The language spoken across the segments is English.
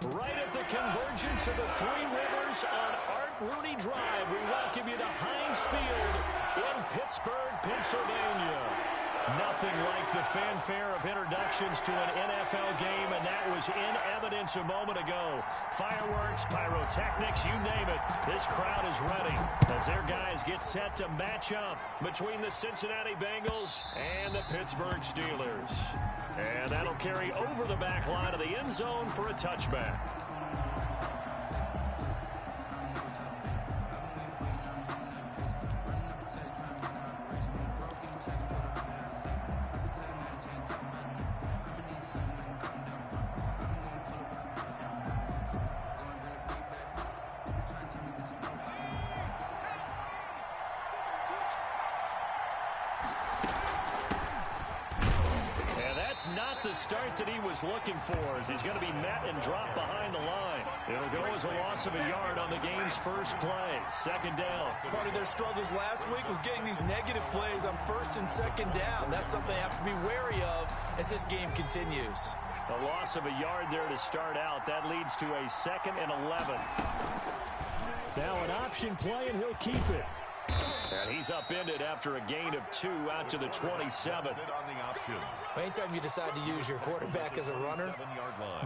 Right at the convergence of the Three Rivers on Art Rooney Drive, we welcome you to Heinz Field in Pittsburgh, Pennsylvania. Nothing like the fanfare of introductions to an NFL game, and that was in evidence a moment ago. Fireworks, pyrotechnics, you name it. This crowd is ready as their guys get set to match up between the Cincinnati Bengals and the Pittsburgh Steelers. And that'll carry over the back line of the end zone for a touchback. Not the start that he was looking for, as he's going to be met and dropped behind the line. It'll go as a loss of a yard on the game's first play. Second down. Part of their struggles last week was getting these negative plays on first and second down. That's something they have to be wary of as this game continues. A loss of a yard there to start out. That leads to a 2nd and 11. Now an option play, and he'll keep it. And he's upended after a gain of 2 out to the 27. Anytime you decide to use your quarterback as a runner,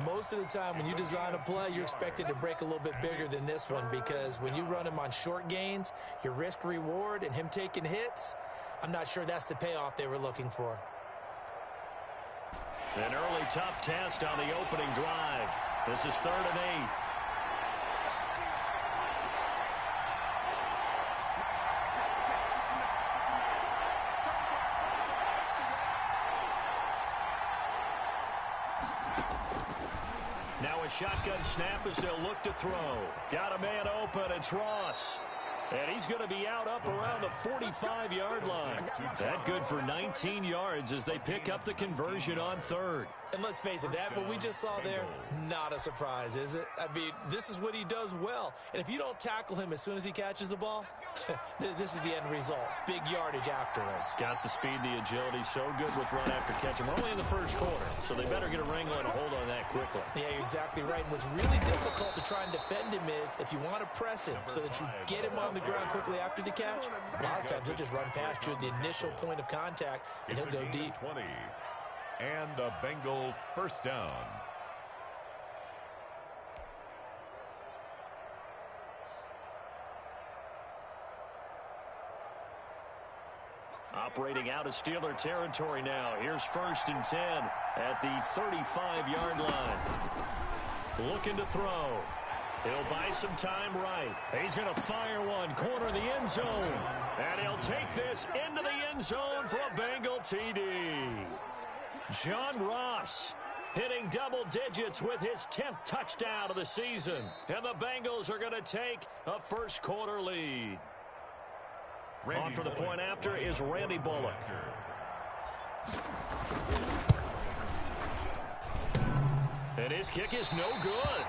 most of the time when you design a play, you're expected to break a little bit bigger than this one, because when you run him on short gains, your risk-reward and him taking hits, I'm not sure that's the payoff they were looking for. An early tough test on the opening drive. This is 3rd and 8. Now a shotgun snap as they'll look to throw. Got a man open. It's Ross. And he's going to be out up around the 45-yard line. That good for 19 yards as they pick up the conversion on 3rd. And let's face it, that what we just saw there, not a surprise, is it? I mean, this is what he does well. And if you don't tackle him as soon as he catches the ball, this is the end result. Big yardage afterwards. Got the speed, the agility, so good with run after catch. And we're only in the first quarter, so they better get a wrangle and a hold on that quickly. Yeah, you're exactly right. And what's really difficult to try and defend him is if you want to press him so that you get him on the ground quickly after the catch, a lot of times he'll just run past you at the initial point of contact, and he'll go deep. 20. And a Bengal first down. Operating out of Steeler territory now. Here's 1st and 10 at the 35-yard line. Looking to throw. He'll buy some time right. He's going to fire one, corner of the end zone. And he'll take this into the end zone for a Bengal TD. John Ross hitting double digits with his 10th touchdown of the season. And the Bengals are going to take a first quarter lead. On for the point after is Randy Bullock. And his kick is no good.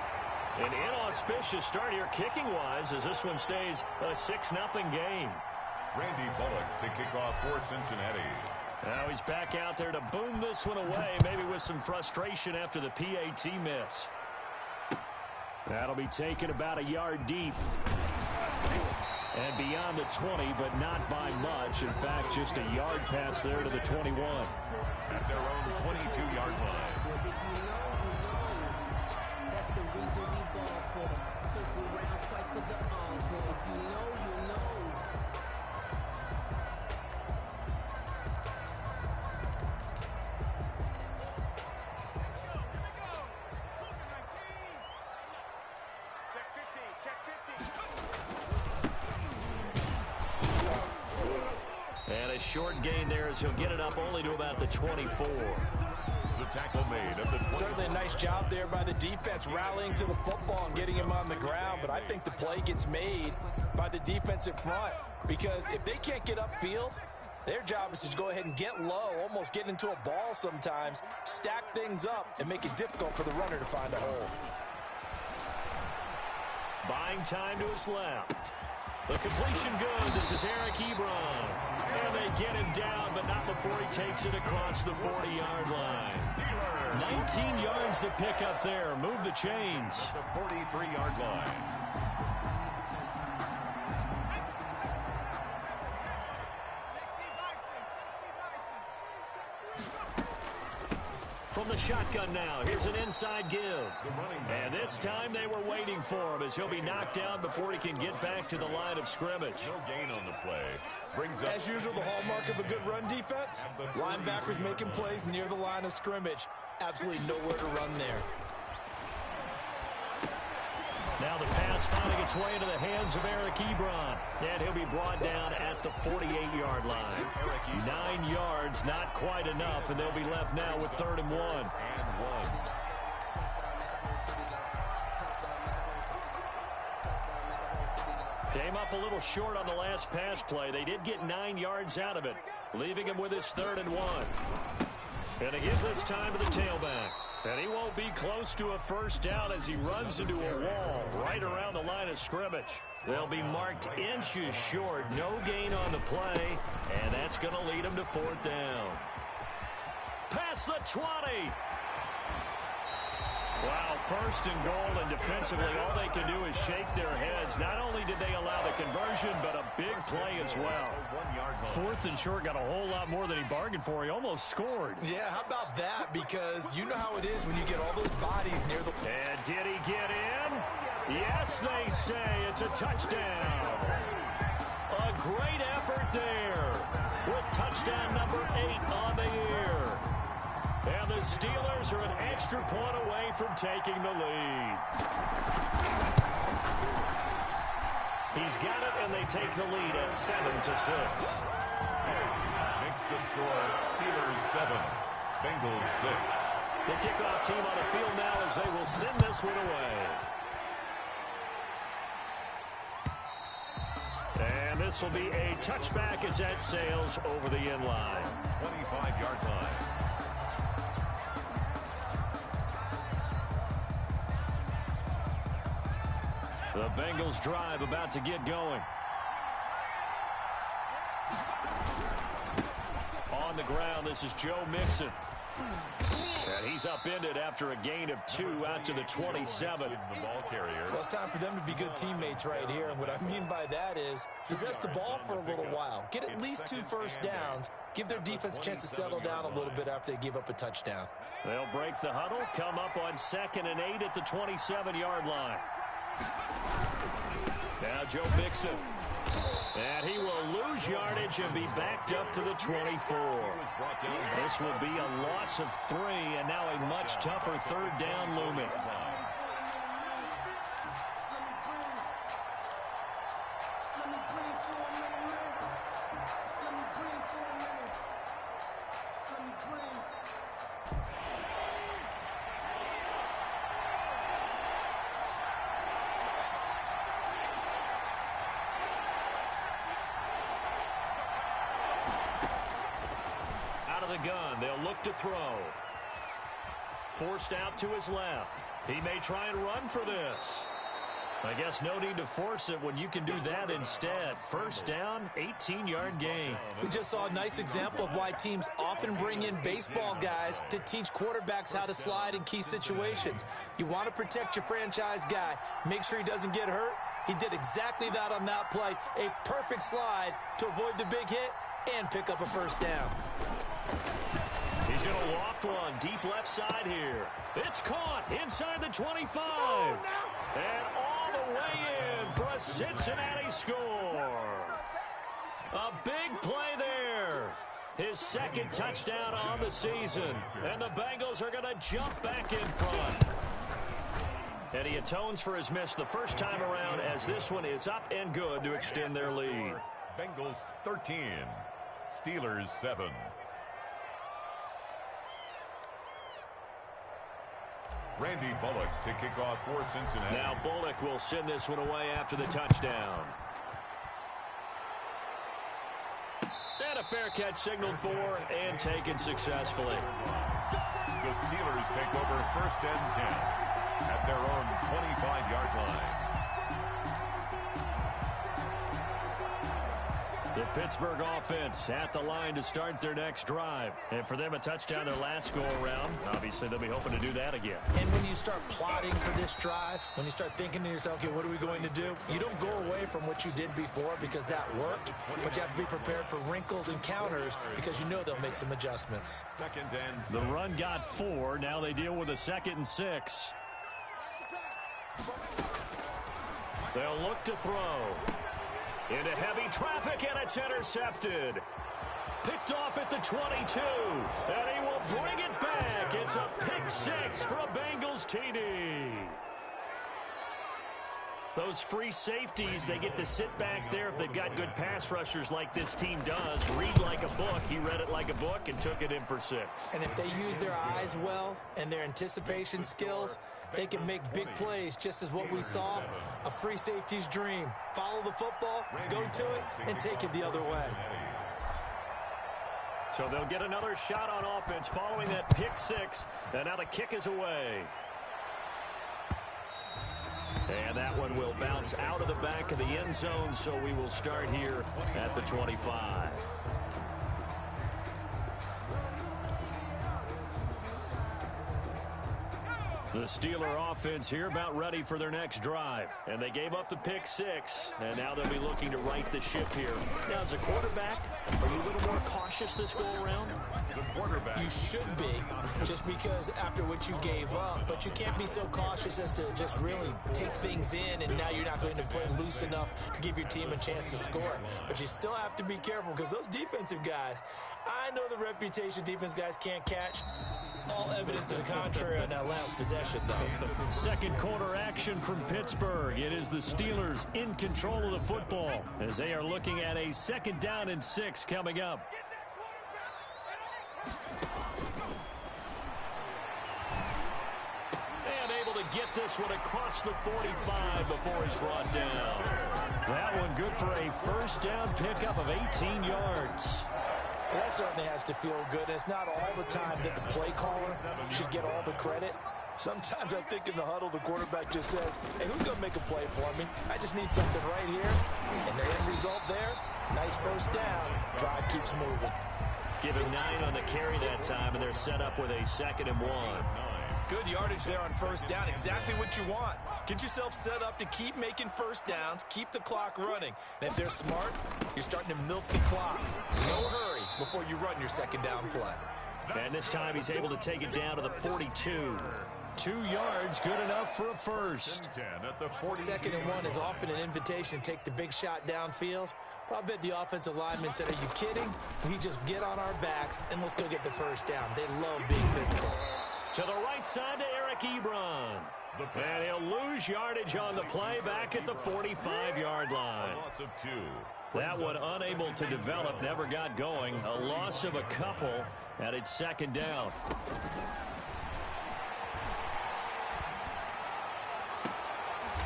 An inauspicious start here kicking-wise as this one stays a 6-0 game. Randy Bullock to kick off for Cincinnati. Now he's back out there to boom this one away, maybe with some frustration after the PAT miss. That'll be taken about a yard deep. And beyond the 20, but not by much. In fact, just a yard pass there to the 21. At their own 22-yard line. That's the reason we ball for them. Circle round twice for the encore. If you know, you know. And a short gain there as he'll get it up only to about the 24. The tackle made at the 20. Certainly a nice job there by the defense rallying to the football and getting him on the ground. But I think the play gets made by the defensive front, because if they can't get upfield, their job is to go ahead and get low, almost get into a ball sometimes, stack things up, and make it difficult for the runner to find a hole. Buying time to his left. The completion good. This is Eric Ebron. And they get him down, but not before he takes it across the 40-yard line. 19 yards to pick up there. Move the chains. The 43-yard line. From the shotgun now, here's an inside give. And this time they were waiting for him as he'll be knocked down before he can get back to the line of scrimmage. No gain on the play. Brings up. As usual, the hallmark of a good run defense, linebackers making plays near the line of scrimmage. Absolutely nowhere to run there. Now the pass finding its way into the hands of Eric Ebron. And he'll be brought down at the 48-yard line. 9 yards, not quite enough, and they'll be left now with 3rd and 1. Came up a little short on the last pass play. They did get 9 yards out of it, leaving him with his 3rd and 1. And to give this time to the tailback. And he won't be close to a first down as he runs into a wall right around the line of scrimmage. They'll be marked inches short. No gain on the play, and that's going to lead him to 4th down. Past the 20. Wow, 1st and goal, and defensively all they can do is shake their heads. Not only did they allow the conversion, but a big play as well. 4th and short got a whole lot more than he bargained for. He almost scored. Yeah, how about that? Because you know how it is when you get all those bodies near the... And did he get in? Yes, they say. It's a touchdown. A great effort there with touchdown number 8 on the year. And the Steelers are an extra point away from taking the lead. He's got it, and they take the lead at 7-6. Makes the score Steelers 7, Bengals 6. The kickoff team on the field now as they will send this one away. And this will be a touchback as that sails over the end line. 25-yard line. The Bengals drive about to get going. On the ground, this is Joe Mixon. And he's upended after a gain of 2 out to the 27. The ball carrier. Well, it's time for them to be good teammates right here. And what I mean by that is possess the ball for a little while. Get at least 2 first downs. Give their defense a chance to settle down a little bit after they give up a touchdown. They'll break the huddle, come up on 2nd and 8 at the 27-yard line. Now Joe Mixon. And he will lose yardage and be backed up to the 24. This will be a loss of 3, and now a much tougher 3rd down looming. Gun. They'll look to throw. Forced out to his left. He may try and run for this. I guess no need to force it when you can do that instead. First down, 18-yard gain. We just saw a nice example of why teams often bring in baseball guys to teach quarterbacks how to slide in key situations. You want to protect your franchise guy. Make sure he doesn't get hurt. He did exactly that on that play. A perfect slide to avoid the big hit and pick up a first down. He's going to loft one deep left side here. It's caught inside the 25. And all the way in for a Cincinnati score. A big play there. His 2nd touchdown on the season. And the Bengals are going to jump back in front. And he atones for his miss the first time around as this one is up and good to extend their lead. Bengals 13, Steelers 7. Randy Bullock to kick off for Cincinnati. Now Bullock will send this one away after the touchdown. And a fair catch signaled for and taken successfully. The Steelers take over 1st and 10 at their own 25-yard line. The Pittsburgh offense at the line to start their next drive. And for them, a touchdown their last go-around. Obviously, they'll be hoping to do that again. And when you start plotting for this drive, when you start thinking to yourself, okay, what are we going to do? You don't go away from what you did before because that worked, but you have to be prepared for wrinkles and counters because you know they'll make some adjustments. The run got 4. Now they deal with a 2nd and 6. They'll look to throw. Into heavy traffic, and it's intercepted. Picked off at the 22, and he will bring it back. It's a pick 6 for a Bengals TD. Those free safeties, they get to sit back there if they've got good pass rushers like this team does. Read like a book. He read it like a book and took it in for 6. And if they use their eyes well and their anticipation skills, they can make big plays, just as what we saw. A free safety's dream. Follow the football, go to it, and take it the other way. So they'll get another shot on offense following that pick 6. And now the kick is away. And that one will bounce out of the back of the end zone, so we will start here at the 25. The Steeler offense here about ready for their next drive. And they gave up the pick 6, and now they'll be looking to right the ship here. Now, as a quarterback, are you a little more cautious this go-around? You should be, just because after what you gave up, but you can't be so cautious as to just really take things in, and now you're not going to play loose enough to give your team a chance to score. But you still have to be careful, because those defensive guys, I know the reputation defense guys can't catch. All evidence to the contrary on that last possession, though. Second quarter action from Pittsburgh. It is the Steelers in control of the football as they are looking at a 2nd down and 6 coming up. And able to get this one across the 45 before he's brought down. That one good for a 1st down pickup of 18 yards. Well, that certainly has to feel good. It's not all the time that the play caller should get all the credit. Sometimes I think in the huddle, the quarterback just says, hey, who's going to make a play for me? I just need something right here. And the end result there, nice 1st down. Drive keeps moving. Give him 9 on the carry that time, and they're set up with a 2nd and 1. Good yardage there on 1st down. Exactly what you want. Get yourself set up to keep making 1st downs, keep the clock running. And if they're smart, you're starting to milk the clock. No hurry before you run your 2nd down play. And this time he's able to take it down to the 42. 2 yards, good enough for a 1st. 2nd and 1 is often an invitation to take the big shot downfield. But I bet the offensive lineman said, are you kidding? We just get on our backs and let's go get the 1st down. They love being physical. To the right side to Eric Ebron. And he'll lose yardage on the play back at the 45-yard line. That one unable to develop, never got going. A loss of a couple, and it's 2nd down.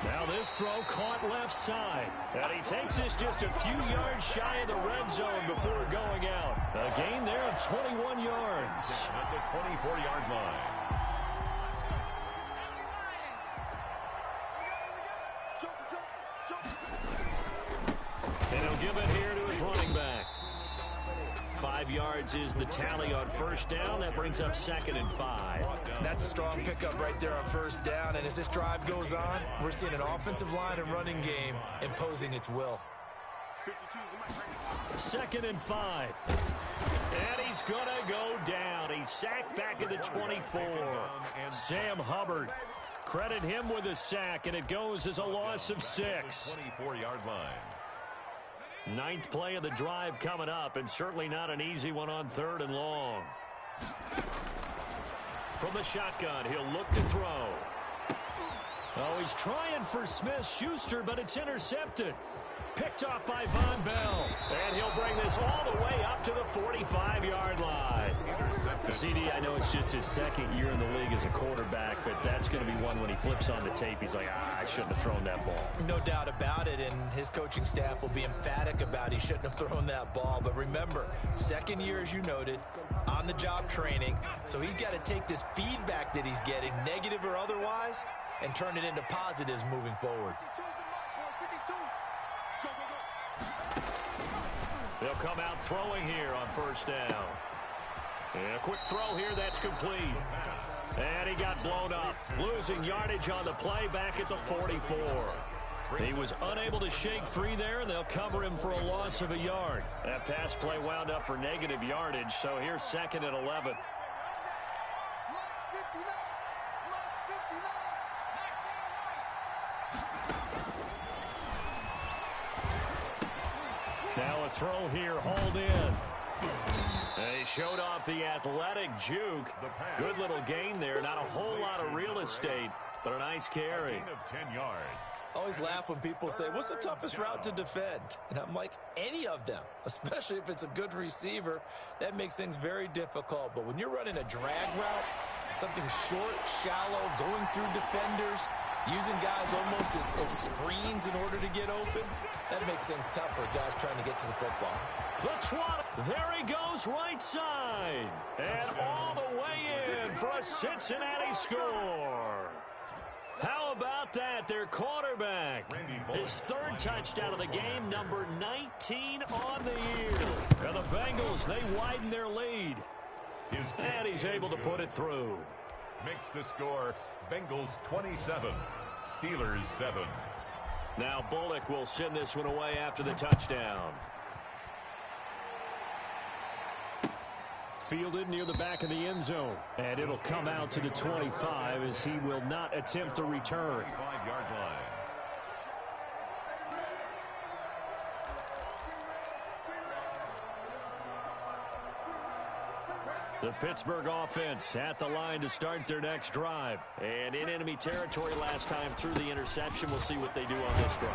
Now this throw caught left side. And he takes this just a few yards shy of the red zone before going out. A gain there of 21 yards. At the 24-yard line. And he'll give it here to his running back. 5 yards is the tally on 1st down. That brings up 2nd and 5. That's a strong pickup right there on 1st down. And as this drive goes on, we're seeing an offensive line and running game imposing its will. 2nd and 5. And he's going to go down. He's sacked back at the 24. Sam Hubbard. Credit him with a sack, and it goes as a loss of 6. 24-yard line. 9th play of the drive coming up, and certainly not an easy one on 3rd and long. From the shotgun, he'll look to throw. Oh, he's trying for Smith-Schuster, but it's intercepted. Picked off by Von Bell. And he'll bring this all the way up to the 45-yard line. CD, I know it's just his 2nd year in the league as a quarterback, but that's going to be one when he flips on the tape. He's like, I shouldn't have thrown that ball. No doubt about it, and his coaching staff will be emphatic about he shouldn't have thrown that ball. But remember, 2nd year, as you noted, on-the-job training. So he's got to take this feedback that he's getting, negative or otherwise, and turn it into positives moving forward. They'll come out throwing here on first down. And a quick throw here, that's complete. And he got blown up, losing yardage on the play back at the 44. He was unable to shake free there, and they'll cover him for a loss of a yard. That pass play wound up for negative yardage, so here's 2nd and 11. Now a throw here, hauled in. And he showed off the athletic juke. Good little gain there. Not a whole lot of real estate, but a nice carry. Gain of 10 yards. Always laugh when people say, what's the toughest route to defend? And I'm like, any of them, especially if it's a good receiver. That makes things very difficult. But when you're running a drag route, something short, shallow, going through defenders, using guys almost as screens in order to get open, that makes things tough for guys trying to get to the football. The trot. There he goes, right side. And all the way in for a Cincinnati score. How about that? Their quarterback. His 3rd touchdown of the game, number 19 on the year. And the Bengals, they widen their lead. And he's able to put it through. Makes the score Bengals 27, Steelers 7. Now Bullock will send this one away after the touchdown. Fielded near the back of the end zone. And it'll come out to the 25 as he will not attempt a return. 5-yard line. The Pittsburgh offense at the line to start their next drive. And in enemy territory last time through the interception. We'll see what they do on this drive.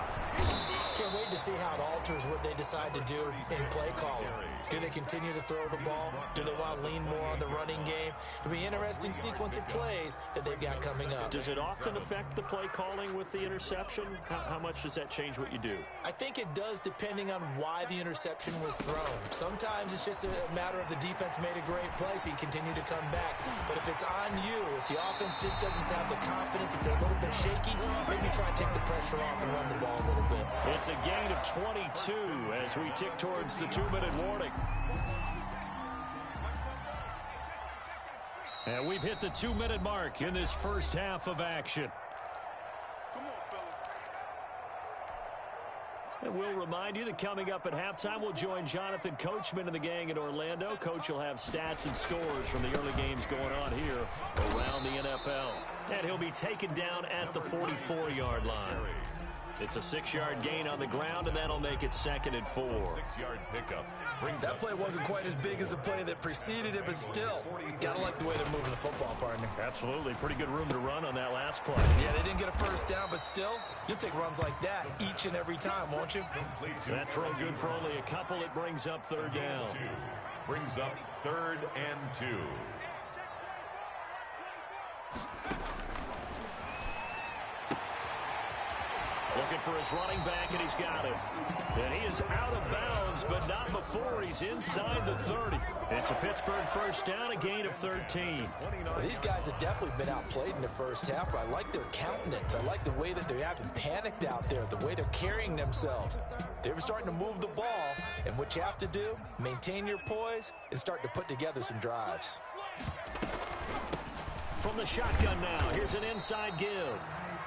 Can't wait to see how it alters what they decide to do in play calling. Do they continue to throw the ball? Do they want to lean more on the running game? It'll be an interesting sequence of plays that they've got coming up. Does it often affect the play calling with the interception? How much does that change what you do? I think it does, depending on why the interception was thrown. Sometimes it's just a matter of the defense made a great play, so you continue to come back. But if it's on you, if the offense just doesn't have the confidence, if they're a little bit shaky, maybe try and take the pressure off and run the ball a little bit. It's a gain of 22 as we tick towards the 2-minute warning. And we've hit the 2-minute mark in this first half of action. And we'll remind you that coming up at halftime, we'll join Jonathan Coachman and the gang in Orlando. Coach will have stats and scores from the early games going on here around the NFL. And he'll be taken down at the 44-yard line. It's a 6-yard gain on the ground, and that'll make it 2nd and 4. 6-yard pickup. That play wasn't quite as big as the play that preceded it, but still, gotta like the way they're moving the football, partner. Absolutely. Pretty good room to run on that last play. Yeah, they didn't get a first down, but still, you'll take runs like that each and every time, won't you? That throw good for only a couple. It brings up 3rd down. Brings up 3rd and 2. Looking for his running back, and he's got it. And he is out of bounds, but not before he's inside the 30. It's a Pittsburgh first down, a gain of 13. Well, these guys have definitely been outplayed in the first half, but I like their countenance. I like the way that they haven't panicked out there, the way they're carrying themselves. They're starting to move the ball, and what you have to do, maintain your poise and start to put together some drives. From the shotgun now, here's an inside give.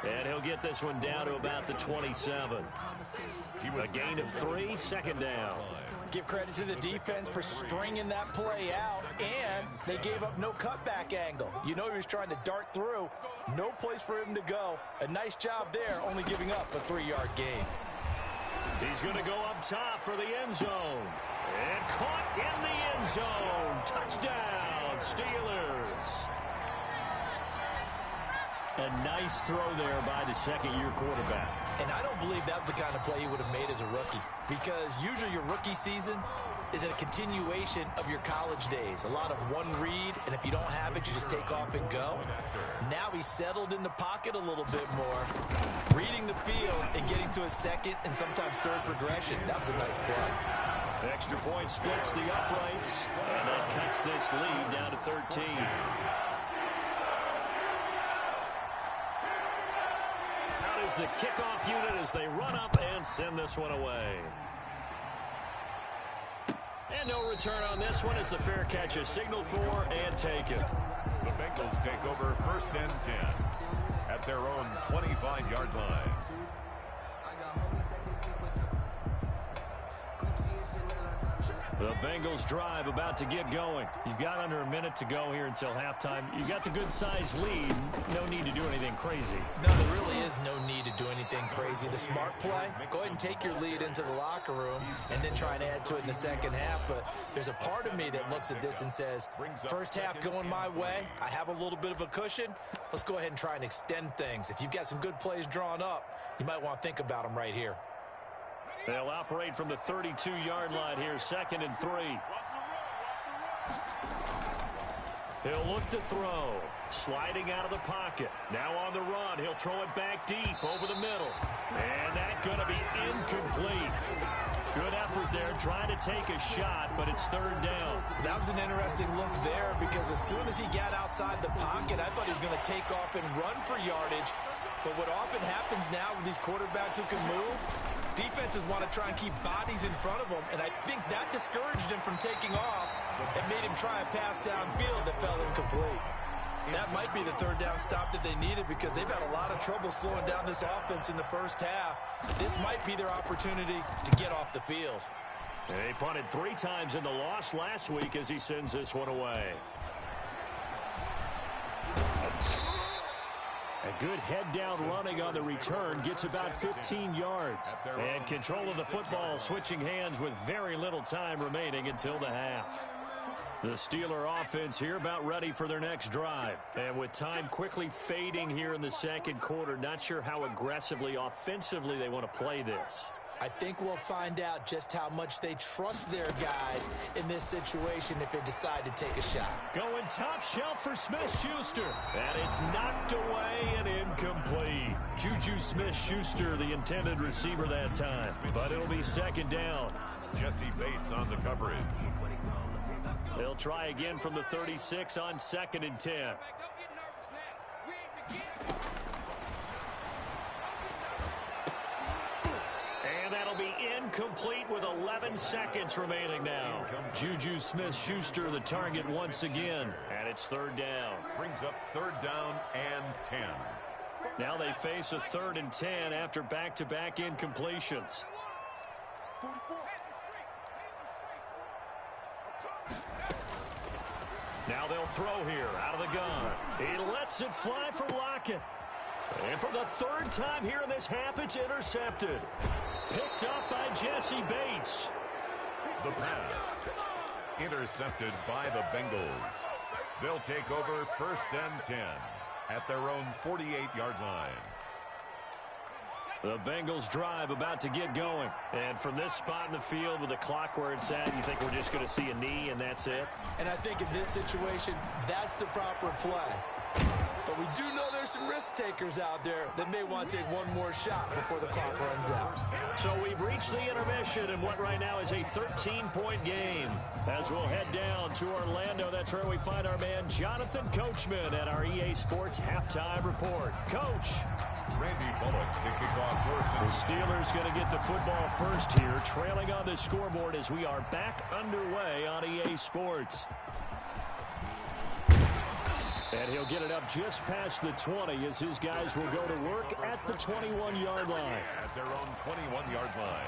And he'll get this one down to about the 27. A gain of 3, 2nd down. Give credit to the defense for stringing that play out, and they gave up no cutback angle. You know he was trying to dart through. No place for him to go. A nice job there, only giving up a 3-yard gain. He's going to go up top for the end zone. And caught in the end zone. Touchdown, Steelers. A nice throw there by the 2nd-year quarterback. And I don't believe that was the kind of play he would have made as a rookie, because usually your rookie season is a continuation of your college days. A lot of one read, and if you don't have it, you just take off and go. Now he's settled in the pocket a little bit more, reading the field and getting to a 2nd and sometimes 3rd progression. That was a nice play. Extra point splits the uprights, and that cuts this lead down to 13. Is the kickoff unit as they run up and send this one away. And no return on this one as the fair catch is signaled for and taken. The Bengals take over 1st and 10 at their own 25-yard line. The Bengals drive about to get going. You've got under a minute to go here until halftime. You've got the good-sized lead. No need to do anything crazy. No, there really is no need to do anything crazy. The smart play, go ahead and take your lead into the locker room and then try and add to it in the second half. But there's a part of me that looks at this and says, first half going my way, I have a little bit of a cushion. Let's go ahead and try and extend things. If you've got some good plays drawn up, you might want to think about them right here. They'll operate from the 32-yard line here, 2nd and 3. He'll look to throw. Sliding out of the pocket. Now on the run. He'll throw it back deep over the middle. And that's going to be incomplete. Good effort there trying to take a shot, but it's 3rd down. That was an interesting look there because as soon as he got outside the pocket, I thought he was going to take off and run for yardage. But what often happens now with these quarterbacks who can move, defenses want to try and keep bodies in front of them, and I think that discouraged him from taking off and made him try a pass downfield that fell incomplete. That might be the 3rd down stop that they needed because they've had a lot of trouble slowing down this offense in the first half. This might be their opportunity to get off the field. And he punted 3 times in the loss last week as he sends this one away. A good head-down running on the return gets about 15 yards. And control of the football switching hands with very little time remaining until the half. The Steeler offense here about ready for their next drive. And with time quickly fading here in the second quarter, not sure how aggressively, offensively they want to play this. I think we'll find out just how much they trust their guys in this situation if they decide to take a shot. Going top shelf for Smith-Schuster. And it's knocked away and incomplete. Juju Smith-Schuster, the intended receiver that time. But it'll be 2nd down. Jesse Bates on the coverage. They'll try again from the 36 on 2nd and 10. And that'll be incomplete with 11 seconds remaining now. Juju Smith-Schuster the target once again. And it's 3rd down. Brings up 3rd down and 10. Now they face a 3rd and 10 after back-to-back incompletions. Now they'll throw here out of the gun. He lets it fly for Lockett. And for the 3rd time here in this half, it's intercepted. Picked up by Jesse Bates. The pass. Intercepted by the Bengals. They'll take over 1st and 10 at their own 48-yard line. The Bengals drive about to get going. And from this spot in the field with the clock where it's at, you think we're just going to see a knee and that's it? And I think in this situation, that's the proper play. But we do know there's some risk takers out there that may want to take one more shot before the clock runs out. So we've reached the intermission in what right now is a 13-point game. As we'll head down to Orlando, that's where we find our man Jonathan Coachman at our EA Sports Halftime Report. Coach. Randy Bullock to kick off. The Steelers going to get the football first here, trailing on the scoreboard as we are back underway on EA Sports. And he'll get it up just past the 20 as his guys will go to work at the 21-yard line. At their own 21-yard line.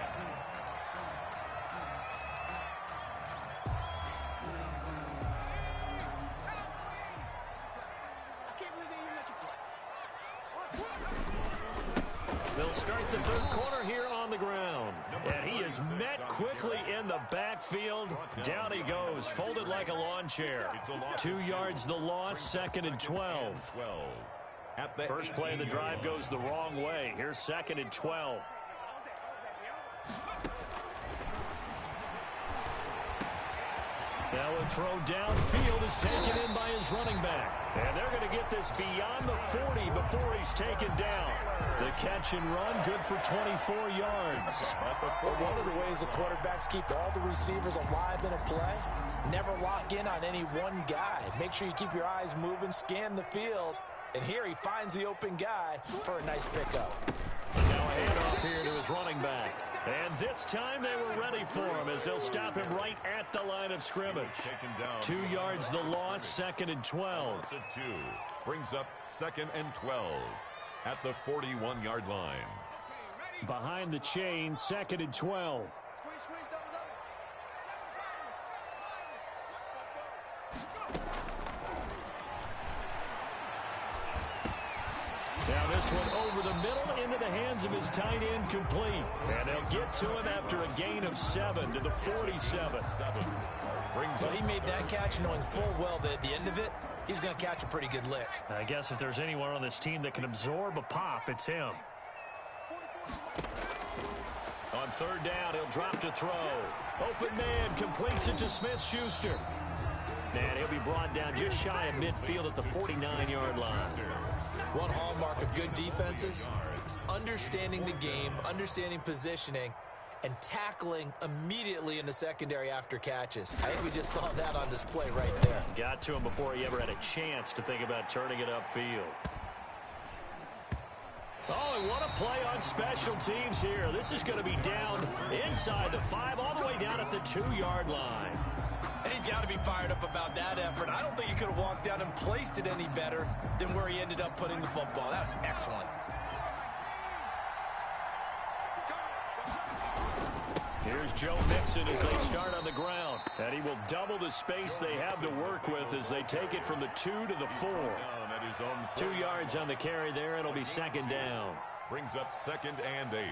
They'll start the 3rd quarter here on the ground. And he is met quickly in the backfield. Down he goes, folded like a lawn chair. 2 yards the loss, 2nd and 12. First play of the drive goes the wrong way. Here's 2nd and 12. Now a throw downfield is taken in by his running back. And they're going to get this beyond the 40 before he's taken down. The catch and run, good for 24 yards. One of the ways the quarterbacks keep all the receivers alive in a play, never lock in on any one guy. Make sure you keep your eyes moving, scan the field. And here he finds the open guy for a nice pickup. Now a handoff here to his running back. And this time they were ready for him as they'll stop him right at the line of scrimmage. 2 yards the loss, 2nd and 12. 2 brings up 2nd and 12 at the 41-yard line. Behind the chain, 2nd and 12. Now this one over the middle into the hands of his tight end, complete. And they'll get to him after a gain of 7 to the 47. Well, he made that catch knowing full well that at the end of it, he's going to catch a pretty good lick. I guess if there's anyone on this team that can absorb a pop, it's him. On 3rd down, he'll drop to throw. Open man completes it to Smith-Schuster. And he'll be brought down just shy of midfield at the 49-yard line. One hallmark of good defenses is understanding the game, understanding positioning, and tackling immediately in the secondary after catches. I think we just saw that on display right there. Got to him before he ever had a chance to think about turning it upfield. Oh, and what a play on special teams here. This is going to be down inside the 5, all the way down at the 2-yard line. And he's got to be fired up about that effort. I don't think he could have walked out and placed it any better than where he ended up putting the football. That was excellent. Here's Joe Mixon as they start on the ground. And he will double the space they have to work with as they take it from the 2 to the 4. 2 yards on the carry there. It'll be 2nd down. Brings up 2nd and 8.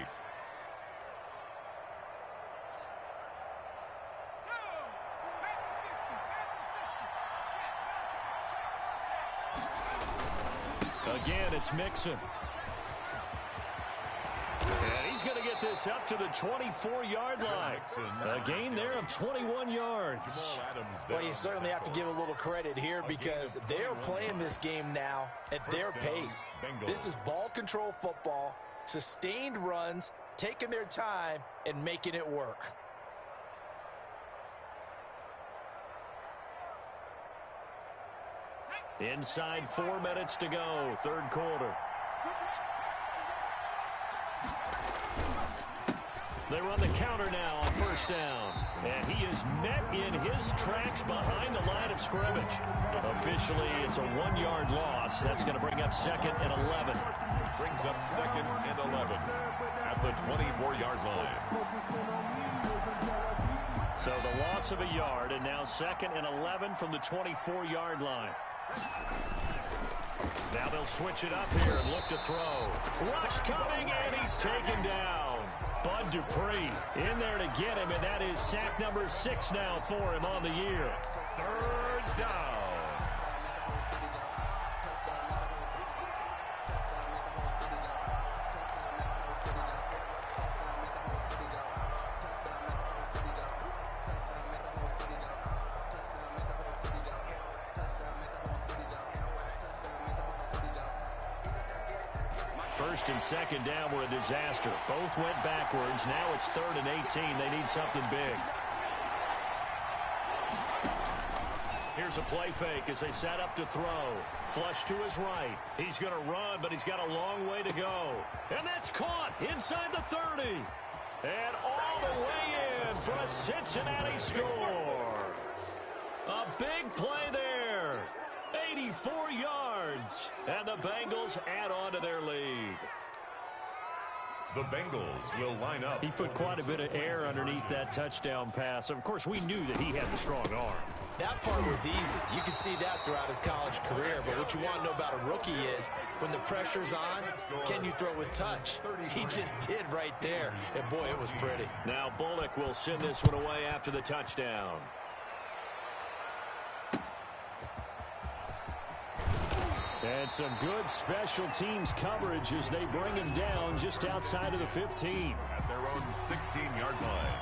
Again, it's Mixon. And he's going to get this up to the 24-yard line. A gain there of 21 yards. Well, you certainly have to give a little credit here because they're playing this game now at their pace. This is ball control football, sustained runs, taking their time, and making it work. Inside 4 minutes to go, 3rd quarter. They run the counter now on 1st down. And he is met in his tracks behind the line of scrimmage. Officially, it's a 1-yard loss. That's going to bring up 2nd and 11. Brings up 2nd and 11 at the 24-yard line. So the loss of a yard, and now 2nd and 11 from the 24-yard line. Now they'll switch it up here and look to throw. Rush coming, and he's taken down. Bud Dupree in there to get him, and that is sack number 6 now for him on the year. 3rd down. First and 2nd down were a disaster. Both went backwards. Now it's 3rd and 18. They need something big. Here's a play fake as they set up to throw. Flush to his right. He's going to run, but he's got a long way to go. And that's caught inside the 30. And all the way in for a Cincinnati score. A big play there. 84 yards. And the Bengals add on to their lead. The Bengals will line up. He put quite a bit of air underneath that touchdown pass. Of course, we knew that he had the strong arm. That part was easy. You could see that throughout his college career. But what you want to know about a rookie is when the pressure's on, can you throw with touch? He just did right there. And, boy, it was pretty. Now Bullock will send this one away after the touchdown. And some good special teams coverage as they bring him down just outside of the 15. At their own 16-yard line.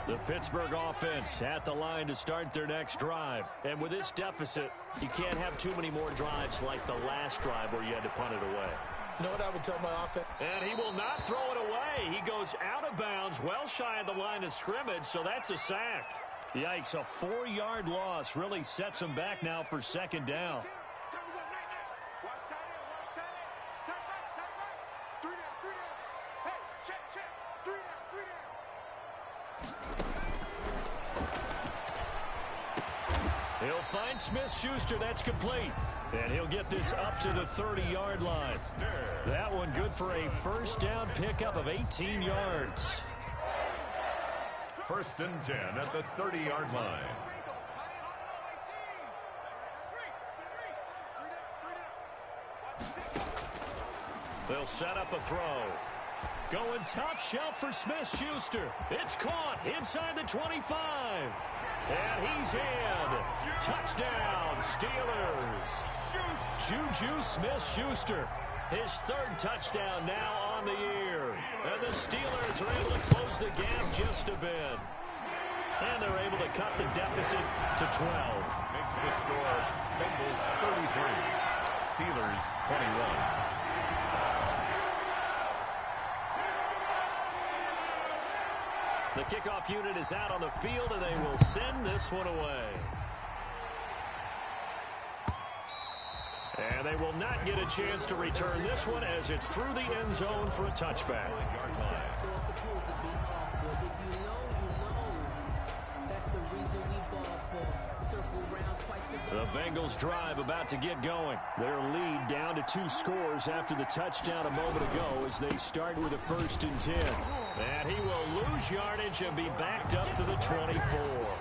The Pittsburgh offense at the line to start their next drive. And with this deficit, you can't have too many more drives like the last drive where you had to punt it away. You know what I would tell my offense? And he will not throw it away. He goes out of bounds, well shy of the line of scrimmage, so that's a sack. Yikes, a 4-yard loss really sets him back now for 2nd down. He'll find Smith-Schuster. That's complete. And he'll get this up to the 30-yard line. That one good for a first down pickup of 18 yards. First and 10 at the 30-yard line. They'll set up a throw. Going top shelf for Smith-Schuster. It's caught inside the 25. And he's in. Touchdown, Steelers. Juju Smith-Schuster. His third touchdown now on the year. And the Steelers are able to close the gap just a bit. And they're able to cut the deficit to 12. Makes the score Bengals 33, Steelers 21. The kickoff unit is out on the field, and they will send this one away. And they will not get a chance to return this one as it's through the end zone for a touchback. The Bengals drive about to get going. Their lead down to 2 scores after the touchdown a moment ago as they start with a first and 10. And he will lose yardage and be backed up to the 24.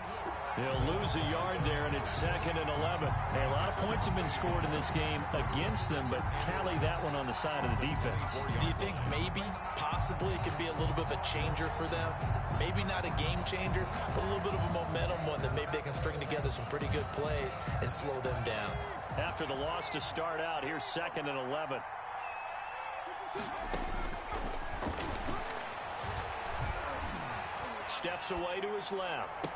He'll lose a yard there, and it's 2nd and 11. Hey, a lot of points have been scored in this game against them, but tally that one on the side of the defense. Do you think maybe, possibly, it could be a little bit of a changer for them? Maybe not a game changer, but a little bit of a momentum one that maybe they can string together some pretty good plays and slow them down. After the loss to start out, here's 2nd and 11. Steps away to his left.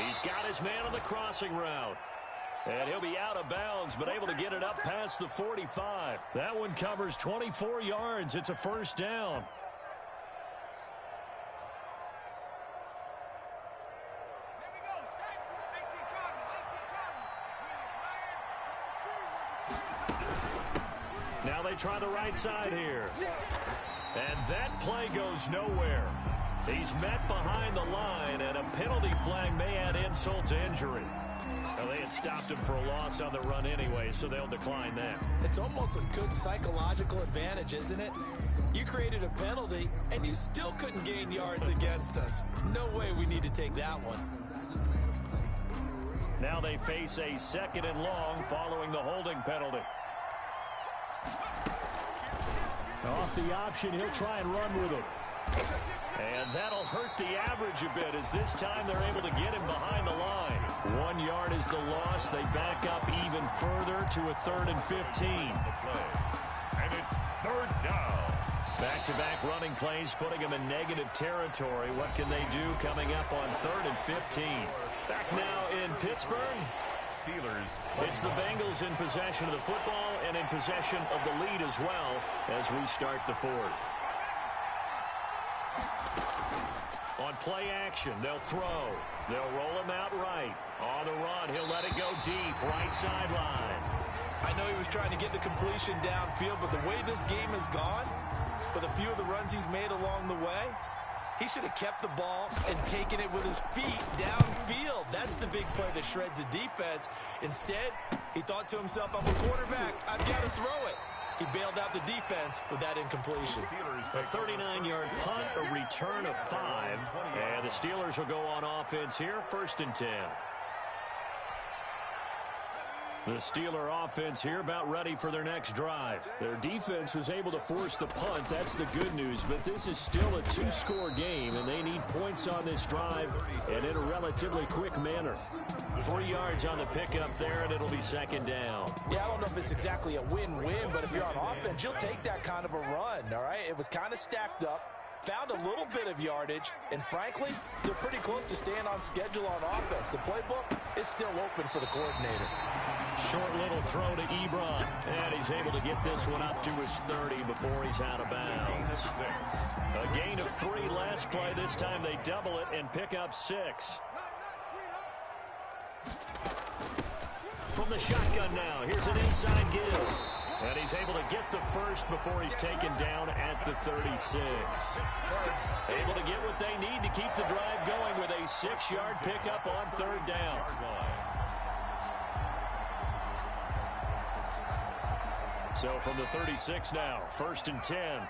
He's got his man on the crossing route. And he'll be out of bounds, but able to get it up past the 45. That one covers 24 yards. It's a first down. Now they try the right side here. And that play goes nowhere. He's met behind the line, and a penalty flag may add insult to injury. Well, they had stopped him for a loss on the run anyway, so they'll decline that. It's almost a good psychological advantage, isn't it? You created a penalty, and you still couldn't gain yards against us. No way we need to take that one. Now they face a 2nd and long following the holding penalty. Off the option, he'll try and run with it. And that'll hurt the average a bit as this time they're able to get him behind the line. 1 yard is the loss. They back up even further to a 3rd and 15. And it's 3rd down. Back-to-back running plays putting them in negative territory. What can they do coming up on 3rd and 15? Back now in Pittsburgh. Steelers. It's the Bengals in possession of the football and in possession of the lead as well as we start the 4th. On play action, they'll throw. They'll roll him out right. On the run, he'll let it go deep, right sideline. I know he was trying to get the completion downfield, but the way this game has gone, with a few of the runs he's made along the way, he should have kept the ball and taken it with his feet downfield. That's the big play that shreds the defense. Instead, he thought to himself, I'm a quarterback. I've got to throw it. He bailed out the defense with that incompletion. A 39-yard punt, a return of 5. And the Steelers will go on offense here, 1st and 10. The Steeler offense here about ready for their next drive. Their defense was able to force the punt. That's the good news. But this is still a 2-score game, and they need points on this drive and in a relatively quick manner. 3 yards on the pickup there, and it'll be 2nd down. Yeah, I don't know if it's exactly a win-win, but if you're on offense, you'll take that kind of a run, all right? It was kind of stacked up. Found a little bit of yardage, and frankly, they're pretty close to staying on schedule on offense. The playbook is still open for the coordinator. Short little throw to Ebron, and he's able to get this one up to his 30 before he's out of bounds. A gain of 3 last play. This time they double it and pick up 6. From the shotgun now, here's an inside give. And he's able to get the first before he's taken down at the 36. Able to get what they need to keep the drive going with a 6-yard pickup on 3rd down. So from the 36 now, 1st and 10.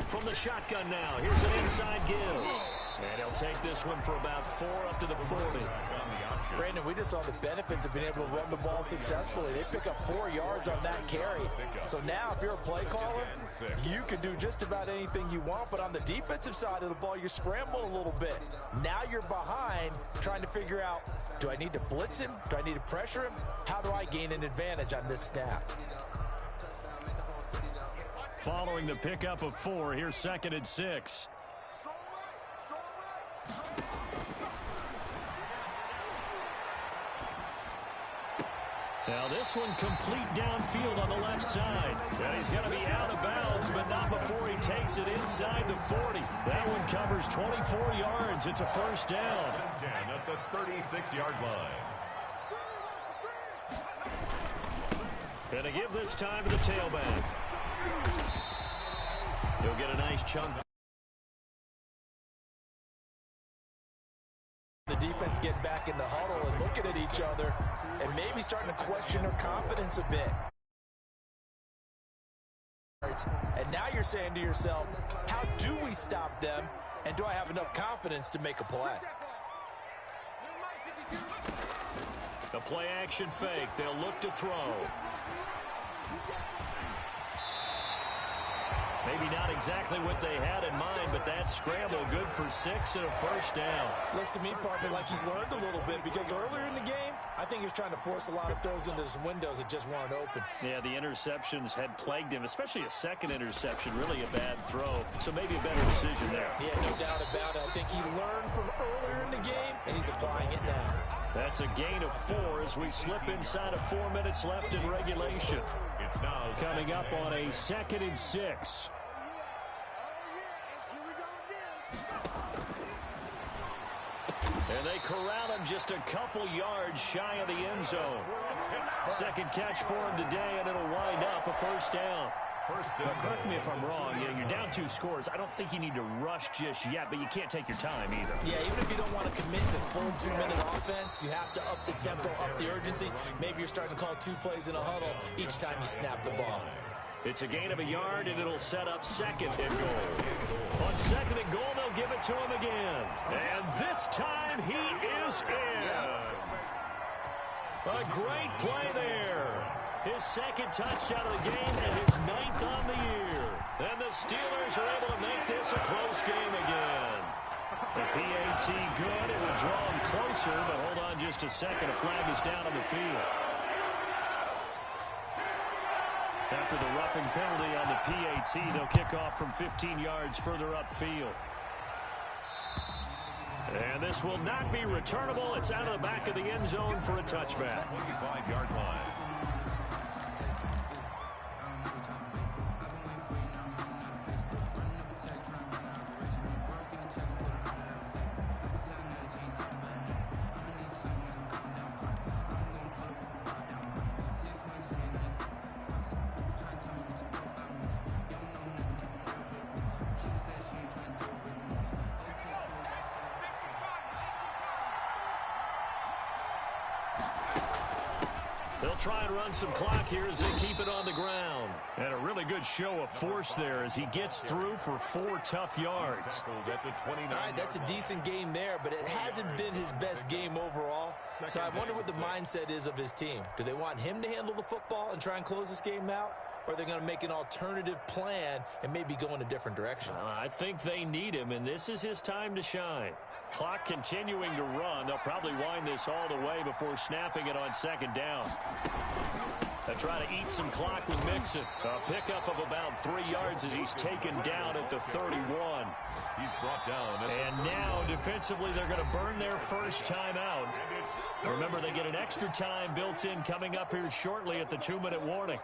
From the shotgun now, here's an inside give. And he'll take this one for about 4 up to the 40. Brandon, we just saw the benefits of being able to run the ball successfully. They pick up 4 yards on that carry. So now if you're a play caller, you can do just about anything you want. But on the defensive side of the ball, you're scrambling a little bit. Now you're behind trying to figure out, do I need to blitz him? Do I need to pressure him? How do I gain an advantage on this snap? Following the pickup of 4, here's 2nd and 6. Now this one complete downfield on the left side. And he's going to be out of bounds, but not before he takes it inside the 40. That one covers 24 yards. It's a 1st down. 10 at the 36-yard line. Going to give this time to the tailback. He'll get a nice chunk. The defense getting back in the huddle and looking at each other and maybe starting to question their confidence a bit. And now you're saying to yourself, how do we stop them? And do I have enough confidence to make a play? The play action fake. They'll look to throw. Maybe not exactly what they had in mind, but that scramble good for 6 and a 1st down. Looks to me, partner, like he's learned a little bit because earlier in the game, I think he was trying to force a lot of throws into some windows that just weren't open. Yeah, the interceptions had plagued him, especially a second interception, really a bad throw. So maybe a better decision there. Yeah, no doubt about it. I think he learned from earlier in the game, and he's applying it now. That's a gain of 4 as we slip inside of 4 minutes left in regulation. It's now coming up on a 2nd and 6. And they corral him just a couple yards shy of the end zone. 2nd catch for him today, and it'll wind up a 1st down. Now, correct me if I'm wrong. You're down 2 scores. I don't think you need to rush just yet, but you can't take your time either. Yeah, even if you don't want to commit to full 2-minute offense, you have to up the tempo, up the urgency. Maybe you're starting to call 2 plays in a huddle each time you snap the ball. It's a gain of a yard, and it'll set up 2nd and goal. On 2nd and goal, they'll give it to him again. And this time, he is in. Yes. A great play there. His 2nd touchdown of the game and his 9th on the year. And the Steelers are able to make this a close game again. The PAT good. It will draw him closer, but hold on just a second. A flag is down on the field. After the roughing penalty on the PAT, they'll kick off from 15 yards further upfield. And this will not be returnable. It's out of the back of the end zone for a touchback. 25-yard line. They'll try and run some clock here as they keep it on the ground. And a really good show of force there as he gets through for 4 tough yards. All right, that's a decent game there, but it hasn't been his best game overall. So I wonder what the mindset is of his team. Do they want him to handle the football and try and close this game out? Or are they going to make an alternative plan and maybe go in a different direction? I think they need him, and this is his time to shine. Clock continuing to run. They'll probably wind this all the way before snapping it on 2nd down. They'll try to eat some clock with Mixon. A pickup of about 3 yards as he's taken down at the 31. He's brought down. And now, defensively, they're going to burn their first timeout. Remember, they get an extra time built in coming up here shortly at the 2-minute warning.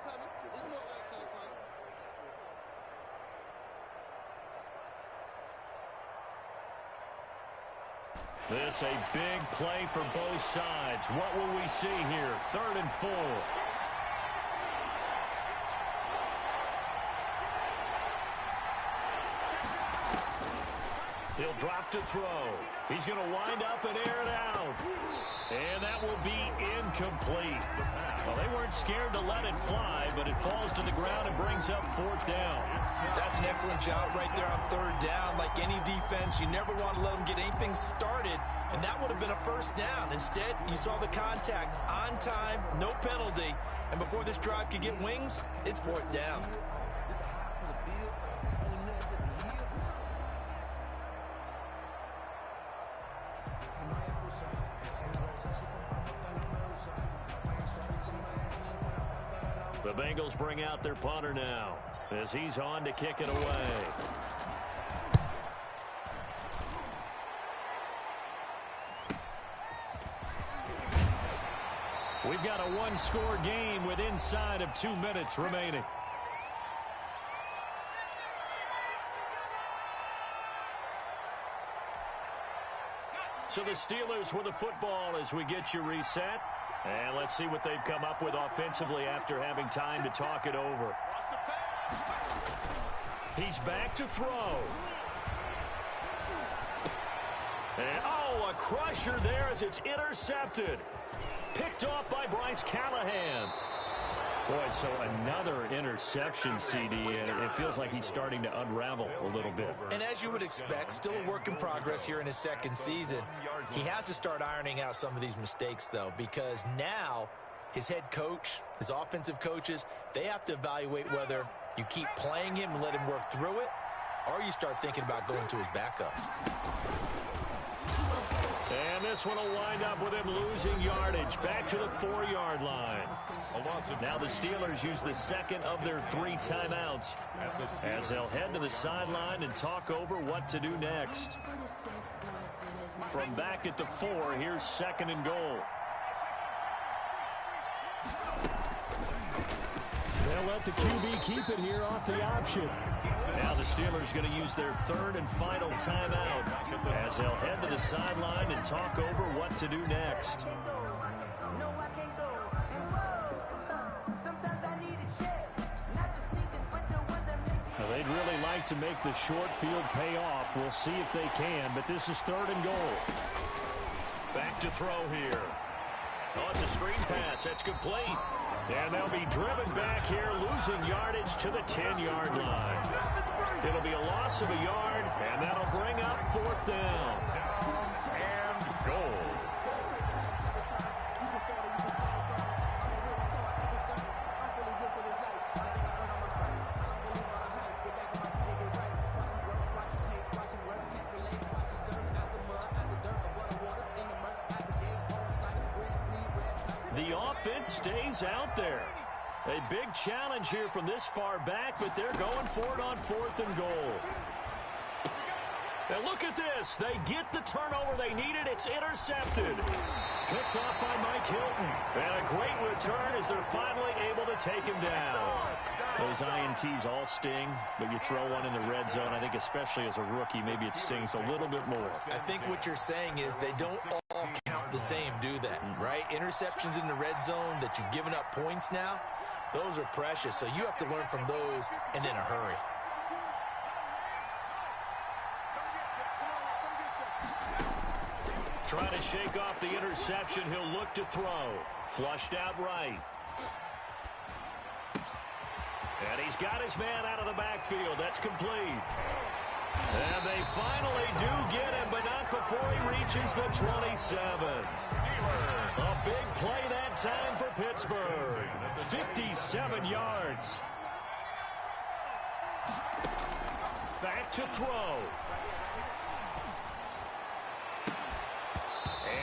This a big play for both sides. What will we see here? 3rd and 4. He'll drop to throw. He's going to wind up and air it out. And that will be incomplete. Well, they weren't scared to let it fly, but it falls to the ground and brings up 4th down. That's an excellent job right there on 3rd down. Like any defense, you never want to let them get anything started, and that would have been a 1st down. Instead, you saw the contact on time, no penalty, and before this drive could get wings, it's 4th down. The Bengals bring out their punter now as he's on to kick it away. We've got a one-score game with inside of 2 minutes remaining. So the Steelers with the football as we get you reset. And let's see what they've come up with offensively after having time to talk it over. He's back to throw. And, oh, a crusher there as it's intercepted. Picked off by Bryce Callahan. Boy, so another interception, CD, and it feels like he's starting to unravel a little bit. And as you would expect, still a work in progress here in his 2nd season. He has to start ironing out some of these mistakes, though, because now his head coach, his offensive coaches, they have to evaluate whether you keep playing him and let him work through it, or you start thinking about going to his backup. And this one will wind up with him losing yardage back to the 4-yard line. Now the Steelers use the 2nd of their 3 timeouts as they'll head to the sideline and talk over what to do next. From back at the 4, here's 2nd and goal. They'll let the QB keep it here off the option. Now the Steelers going to use their 3rd and final timeout as they'll head to the sideline and talk over what to do next. Now they'd really like to make the short field pay off. We'll see if they can, but this is 3rd and goal. Back to throw here. Oh, it's a screen pass. That's complete. And they'll be driven back here, losing yardage to the 10-yard line. It'll be a loss of a yard, and that'll bring up 4th down. And goal. The offense stays out there. A big challenge here from this far back, but they're going for it on 4th and goal. And look at this. They get the turnover they needed. It's intercepted. Picked off by Mike Hilton. And a great return as they're finally able to take him down. Those INTs all sting, but you throw one in the red zone. I think especially as a rookie, maybe it stings a little bit more. I think what you're saying is they don't all count the same, do they? Right? Interceptions in the red zone that you've given up points now, those are precious. So you have to learn from those and in a hurry. Trying to shake off the interception. He'll look to throw. Flushed out right. And he's got his man out of the backfield. That's complete. And they finally do get him, but not before he reaches the 27. A big play that time for Pittsburgh. 57 yards. Back to throw.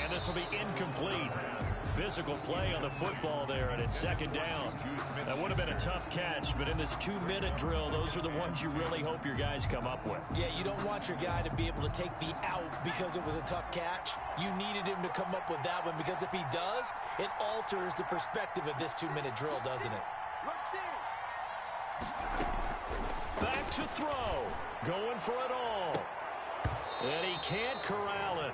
And this will be incomplete. Physical play on the football there, and it's 2nd down. That would have been a tough catch, but in this 2-minute drill, those are the ones you really hope your guys come up with. Yeah, you don't want your guy to be able to take the out because it was a tough catch. You needed him to come up with that one, because if he does, it alters the perspective of this 2-minute drill, doesn't it? Back to throw. Going for it all. And he can't corral it.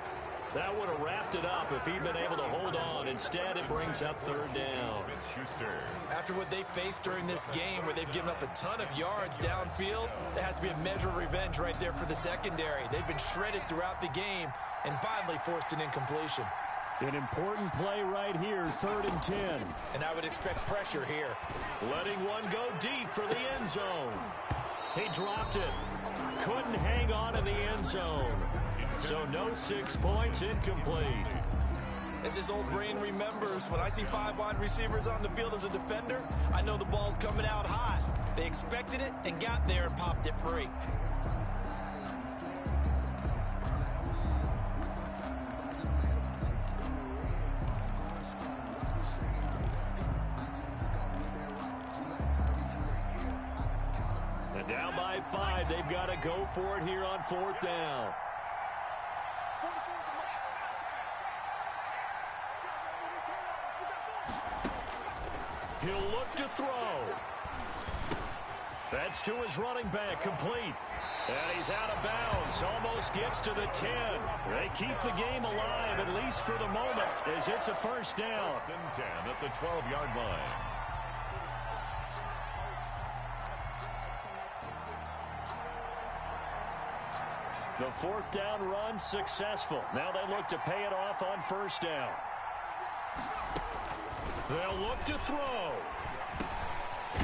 That would have wrapped it up if he'd been able to hold on. Instead, it brings up third down. After what they faced during this game where they've given up a ton of yards downfield, there has to be a measure of revenge right there for the secondary. They've been shredded throughout the game and finally forced an incompletion. An important play right here, 3rd and 10. And I would expect pressure here. Letting one go deep for the end zone. He dropped it. Couldn't hang on in the end zone. So no 6 points, incomplete. As his old brain remembers, when I see 5 wide receivers on the field as a defender, I know the ball's coming out hot. They expected it and got there and popped it free. And down by 5, they've got to go for it here on 4th down. He'll look to throw. That's to his running back, complete. And he's out of bounds, almost gets to the 10. They keep the game alive, at least for the moment, as it's a first down. 1st and 10 at the 12-yard line. The 4th down run successful. Now they look to pay it off on 1st down. They'll look to throw.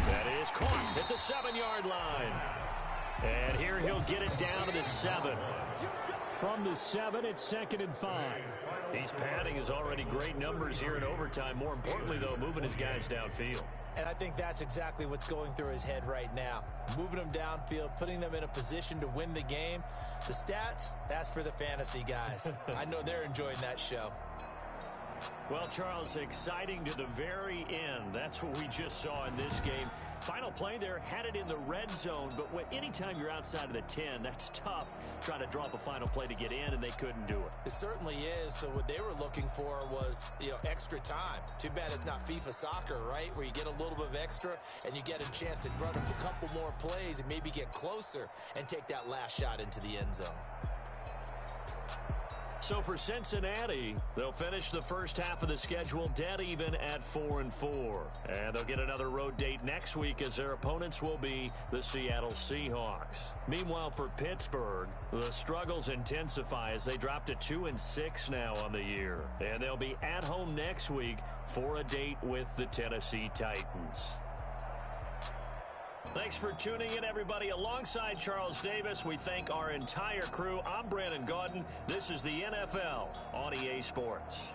That is caught at the 7-yard line. And here he'll get it down to the 7. From the 7, it's 2nd and 5. He's padding his already great numbers here in overtime. More importantly, though, moving his guys downfield. And I think that's exactly what's going through his head right now. Moving them downfield, putting them in a position to win the game. The stats, that's for the fantasy guys. I know they're enjoying that show. Well, Charles, exciting to the very end. That's what we just saw in this game. Final play there, had it in the red zone, but anytime you're outside of the 10, that's tough trying to drop a final play to get in, and they couldn't do it. It certainly is. So what they were looking for was, extra time. Too bad it's not FIFA soccer, right, where you get a little bit of extra and you get a chance to run a couple more plays and maybe get closer and take that last shot into the end zone. So for Cincinnati, they'll finish the first half of the schedule dead even at 4-4. And they'll get another road date next week as their opponents will be the Seattle Seahawks. Meanwhile, for Pittsburgh, the struggles intensify as they drop to 2-6 now on the year. And they'll be at home next week for a date with the Tennessee Titans. Thanks for tuning in, everybody. Alongside Charles Davis, we thank our entire crew. I'm Brandon Gaudin. This is the NFL on EA Sports.